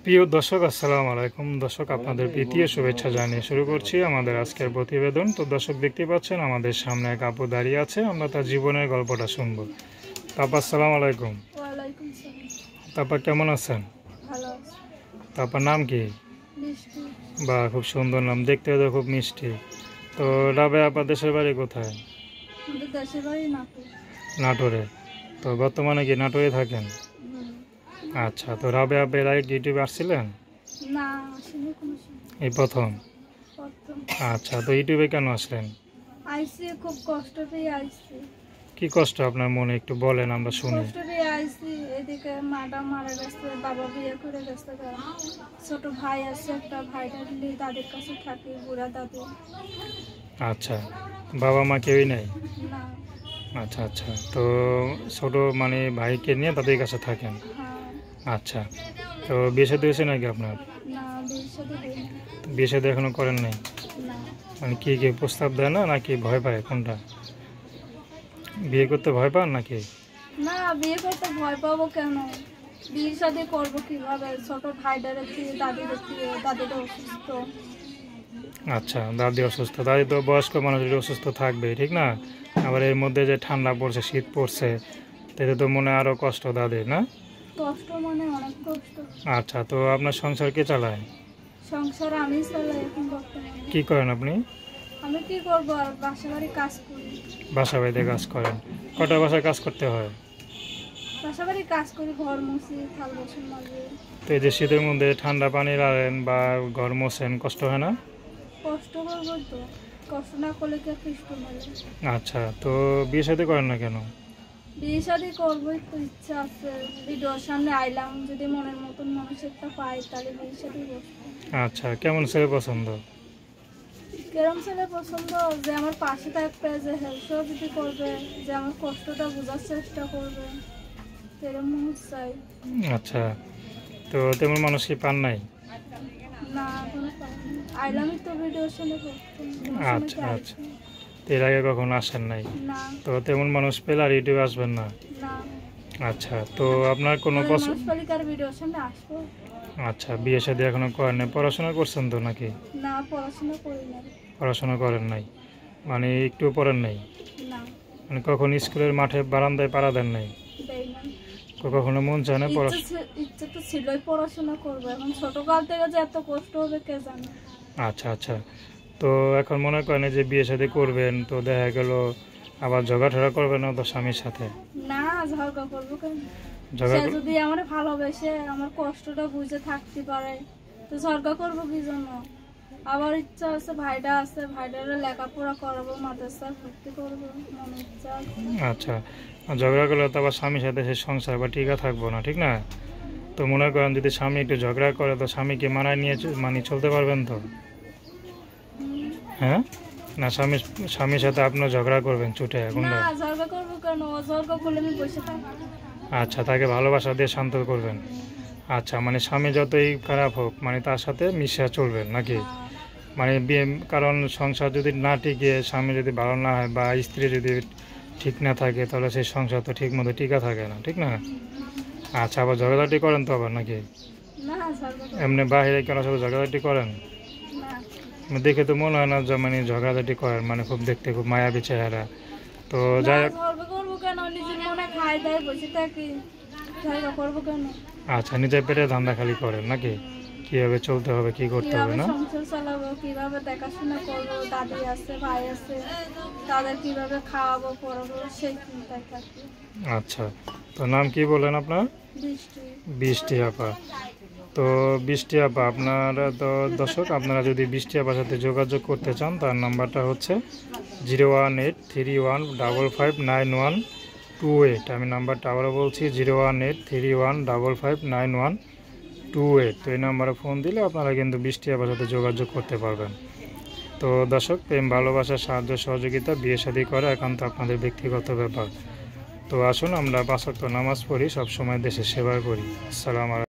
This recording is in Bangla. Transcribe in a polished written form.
প্রিয় দর্শক, আসসালামু আলাইকুম। দর্শক, আপনাদের প্রীতীয় শুভেচ্ছা জানিয়ে শুরু করছি আমাদের আজকের প্রতিবেদন। তো দর্শক, দেখতে পাচ্ছেন আমাদের সামনে এক আপু দাঁড়িয়ে আছে, আমরা তার জীবনের গল্পটা শুনবো। তারপর আসসালামু আলাইকুম। ওয়ালাইকুম সালাম। তারপর কেমন আছেন? ভালো আছি। তারপর নাম কি? মিষ্টি। বা খুব সুন্দর নাম, দেখতে তো খুব মিষ্টি। তো রাবেয়া আপা দেশের বাড়ি কোথায়? আমাদের দেশের বাড়ি নাটোর। নাটোরে। তো বর্তমানে কি নাটোরে থাকেন? আচ্ছা, তো রাবেয়া আপা এর আগে কি ইউটিউবে আসছিলেন? না, আসলে কোনো সময় এই প্রথম? প্রথম আচ্ছা, তো ইউটিউবে কেন আসলেন? আইসি, খুব কষ্ট পেয়ে আইসি। কি কষ্ট আপনার মনে, একটু বলেন আমরা শুনি। কষ্ট পেয়ে আইসি। এদিকে মাটা মারা গেছে, বাবা বিয়ে করে গেছে, ছোট ভাই আছে একটা, ভাইটা তাদের কাছে থাকে, বুড়া দাদু। আচ্ছা, বাবা মা কেউই নাই? না। আচ্ছা আচ্ছা, তো ছোট মানে ভাইকে নিয়ে তাদের কাছে থাকেন? হ্যাঁ। আচ্ছা, তো বিয়ে শাদী হয়েছে নাকি আপনার? না, বিয়ের সাথে হয়নি। বিয়ে শাদী এখনো করেন নাই? না। মানে কি কি প্রস্তাব দেয় না, নাকি ভয় পায়, কোনটা? বিয়ে করতে ভয় পান নাকি? না, বিয়ে করতে ভয় পাবো কেন? বিয়ের সাথে করবো কিভাবে? ছোট ভাইটার থেকে, দাদিদের থেকে, দাদিটা অসুস্থ। আচ্ছা, দাদি অসুস্থ, দাদি তো বয়স্ক মানুষের অসুস্থ থাকবে, ঠিক না? আবার এর মধ্যে যে ঠান্ডা পড়ছে, শীত পড়ছে, তাতে তো মনে আরও কষ্ট দাদির, না? কষ্ট মানে অনেক কষ্ট। আচ্ছা, তো আপনার সংসার কে চালায়? সংসার আমি চালাই এখন বর্তমানে। কি করেন আপনি? আমি কি করবো, আর বাসা বাড়ি কাজ করি। বাসা বাড়িতে কাজ করেন? কটা বাসায় কাজ করতে হয়? বাসা বাড়ি কাজ করি, ঘর মুছি, থাল বাসন মাজি। তো এই যে শীতের মধ্যে ঠান্ডা পানি রাখেন বা ঘর মোছেন, কষ্ট হয় না? কষ্ট করবো তো, কষ্ট না করলে কে কৃষ্ট মেলে। আচ্ছা, তো বিয়ে শাদী করেন না কেন? বিয়ে শাদি করবোই তো ইচ্ছা আছে। ভিডিওর সামনে আইলাম, যদি মনের মতন মানুষ একটা পাই তাহলে বিয়ে শাদি বসবো। আচ্ছা, কেমন ছেলে পছন্দ? কেরম ছেলে পছন্দ? যে আমার পাশে থাকবে, যে হেল্প সহযোগিতা করবে, যে আমার কষ্টটা বোঝার চেষ্টা করবে, সেরকম মানুষ চাই। আচ্ছা, তো তেমন মানুষ কি পান নাই? না, এখনো পাইনি। আইলামই তো ভিডিওর সামনে প্রথম, তোমার সামনে আচ্ছা কি আচ্ছা, আইছি? তো এর আগে কখনো আসেন নাই? না। তো তেমন মানুষ পেলে আর ইউটিউবে আসবেন না? না। আচ্ছা, তো আপনার কোনো মনের পছন্দ? মানুষ পালি কার ভিডিওর সামনে আসবো? আচ্ছা, বিয়ে শাদী এখনো করেন নাই, পড়াশোনা করছেন তো নাকি? না, পড়াশোনা করি না। পড়াশোনা করেন নাই মানে একটু পড়েন নাই? না, মানে কখন স্কুলের মাঠে বারান্দায় পাড়া দেন নাই? দেই না। তো কখনো মন চায় না ইচ্ছে তো ছিলই পড়াশোনা করবো, এখন ছোটকাল থেকে যে এত কষ্ট হবে কে জানে। আচ্ছা আচ্ছা, তো এখন মনে করেন যে বিয়ে শাদী করবেন, তো দেখা গেল আবার ঝগড়াঝড়া করবেন না তো স্বামীর সাথে? না, ঝগড়া করবো কেন? ঝগড়া সে যদি আমার ভালোবেসে আমার কষ্টটা বুঝে থাকতে পারে, তো ঝগড়া করবো কি জন্য? আবার ইচ্ছা আছে, ভাইটা আছে, ভাইটারে লেখাপড়া করাবো, মাদ্রাসায় ভর্তি করবো, মনে ইচ্ছা আছে। আচ্ছা, ঝগড়া করলে তো আবার স্বামীর সাথে সে সংসার বা টিকা থাকবো না, ঠিক না? তো মনে করেন যদি স্বামী একটু ঝগড়া করে, তো স্বামীকে মানায় নিয়ে মানিয়ে চলতে পারবেন তো? হ্যাঁ, না স্বামীর সাথে আপনিও ঝগড়া করবেন ছুটে এখন? না, ঝগড়া করবো কেন? ঝগড়া করলে আমি বসে থাকবো। আচ্ছা, তাকে ভালোবাসা দিয়ে শান্ত করবেন। আচ্ছা, মানে স্বামী যতই খারাপ হোক, মানে তার সাথে মিশে চলবেন নাকি? মানে বিয়ে, কারণ সংসার যদি না টিকে, স্বামী যদি ভালো না হয় বা স্ত্রী যদি ঠিক না থাকে, তাহলে সেই সংসার তো ঠিক মতো টিকা থাকে না, ঠিক না? আচ্ছা, আবার ঝগড়াঝাটি করেন তো আবার নাকি? না, ঝগড়া করবো এমনি বাহিরে কেন সাথে ঝগড়াঝাটি করেন? না। মানে দেখে তো মনে হয় না যে মানে ঝগড়াঝাটি করেন, মানে খুব দেখতে খুব মায়াবী চেহারা। তো না, যাই হোক, ঝগড়া করবো কেন? নিজের মনে খাই দাই বসে থাকি, ঝগড়া করবো কেন? আচ্ছা, নিজের পেটে ধান্দা খালি করেন নাকি? কীভাবে চলতে হবে, কী করতে হবে, কিভাবে না? সংসার চালাবো, কিভাবে দেখাশোনা করবো, দাদি আছে, ভাই আছে, তাদের কিভাবে খাওয়াবো পড়াবো, সেই চিন্তায় থাকি। আচ্ছা, তো নাম কি বলেন আপনার? বৃষ্টি। বৃষ্টি আপা। তো বৃষ্টি আপা, আপনারা তো দর্শক, আপনারা যদি বৃষ্টি আপার সাথে যোগাযোগ করতে চান, তার নাম্বারটা হচ্ছে 01831559128। আমি নাম্বারটা আবারও বলছি, 01831559128। তো এই নাম্বারে ফোন দিলে আপনারা কিন্তু বৃষ্টি আপার সাথে যোগাযোগ করতে পারবেন। তো দর্শক, প্রেম ভালোবাসা সাহায্য সহযোগিতা বিয়ে শাদী করা একান্ত আপনাদের ব্যক্তিগত ব্যাপার। তো আসুন আমরা 5 ওয়াক্ত নামাজ পড়ি, সবসময় দেশের সেবা করি। আসসালামু আলাইকুম।